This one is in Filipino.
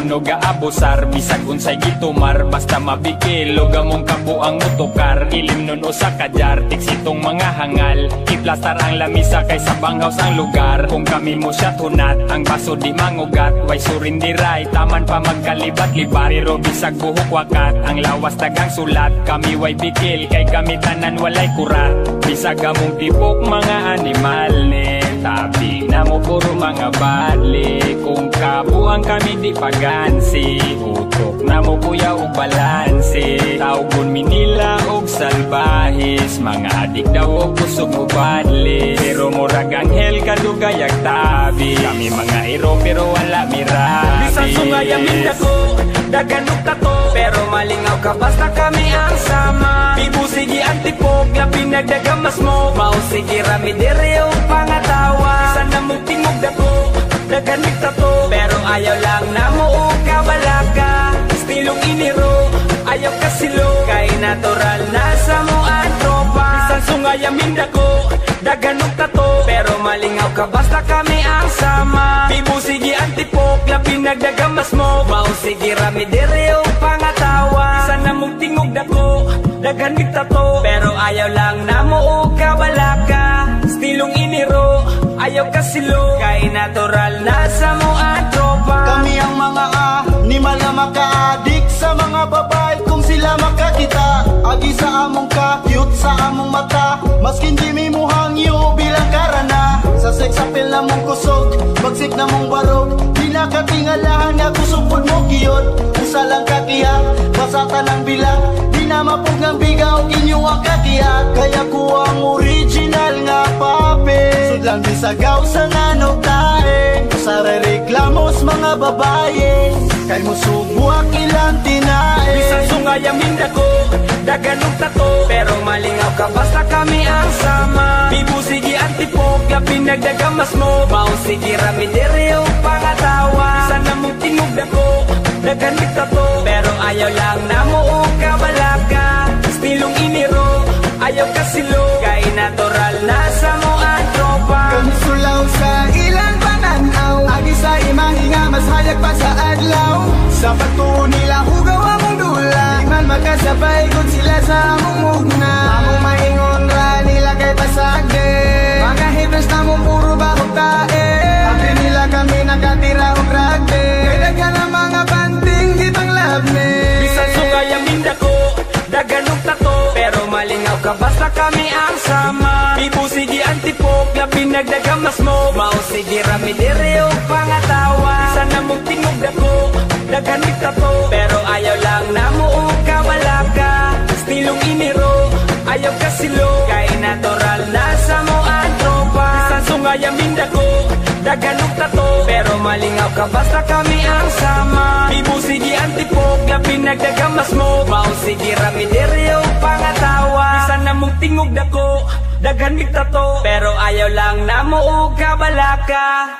Pagkaon o gaabusar, bisag unsay gitumar, basta mabikil o gamong kabuang mutukar. Ilim nun o sa kadyar, tiksitong mga hangal, iplastar ang lamisa kaysa banghaws ang lugar. Kung kami mo siya tunat, ang baso di mangugat, way surindiray, taman pa magkalibat-libat. Pero bisag buhok wakat, ang lawas tagang sulat, kami way bikil, kay kami tanan walay kurat. Bisag among tipok mga animal ni tabi na mo puro mga badli. Kung kabuang kami di pagansi, utok na mo kuya o balansi. Tawgon minila og salbahis, mga adik daw o kusog mo badli. Pero murag anghel kadugayag tabi, kami mga iro pero wala mirabi. Bisan sungay amin ako, daganok tato, pero malingaw ka basta kami ang sama. Bibusigi antipog, labi nagdagamas mo, mausigi rami dere o pangatawa. Sana mo tingog dako, daganok tato, pero ayaw lang na mo o kabalaka. Stilong iniro, ayaw kasilo, kay natural na sa mo ang tropa. Bisan sungay amin ako, daganok tato, pero malingaw ka basta kami ang sama. Bibusigi antipog, labi nagdagamas mo, mausigi rami dere o pangatawa. Sana mong tingog dako, daganok tato, pero ayaw lang na mo o kabalaka. Stilong iniro, ayaw kasilo, kay natural na sa mo ang tropa. Kami ang mga animal na maka-addict sa mga babae kung sila makakita. Agi sa among ka-cute sa among mata, maskin di mi muhangyo bilang karana. Sa sex appeal na mong kusog, bagsik na mong barog, di nakatingalahan nga kusupod mo kiyot. Usa lang kakiyak, basatan ang bilang, di na mapug ng bigaw inyo ang kakiyak. Kaya ko ang original nga pape, sudlang bisagaw sa nanog tae. Sa reklamos mga babae, kay mo subwak ilang tinae. Bisan sungay amin ako, daganok tato, pero malingaw ka basta kami ang sama. Bibusigi antipog, labi nagdagamas mo, mausigi rami dere o pangatawa. Sana mong tingog dako, daganok tato, pero ayaw lang na mo o kabalaka. Stilong iniro, ayaw kasilo, kay natural na sa mo ang tropa. Kami sulaw sa ilang pananaw, agi sa imahinga mas hayag pa sa adlaw. Sa pagtuon nila hugaw among dula, di man makasabay kung sila sa among mugna. Among maingon ra nila kay pasagde, mga haters na mong puro bahog tae. Api nila kami nakatira og ragde, kay daghan ang mga banting gitang labne. Bisan sungay amin dako, daganok tato, pero malingaw ka basta kami ang sama. Bibusigi antipog, labi nagdagamas mo, mausigi rami dere o pangatawa. Sana mong tingog dako, daganok tato, pero ayaw lang na mo o kabalaka. Stilong iniro, ayaw kasilo, kay natural na sa mo ang tropa. Bisan sungay amin dako, daganok tato, pero malingaw ka basta kami ang sama. Bibusigi antipog, labi nagdagamas mo, mausigi rami dere o pangatawa. Sana mong tingog dako, daganok tato, pero ayaw lang na mo o kabalaka.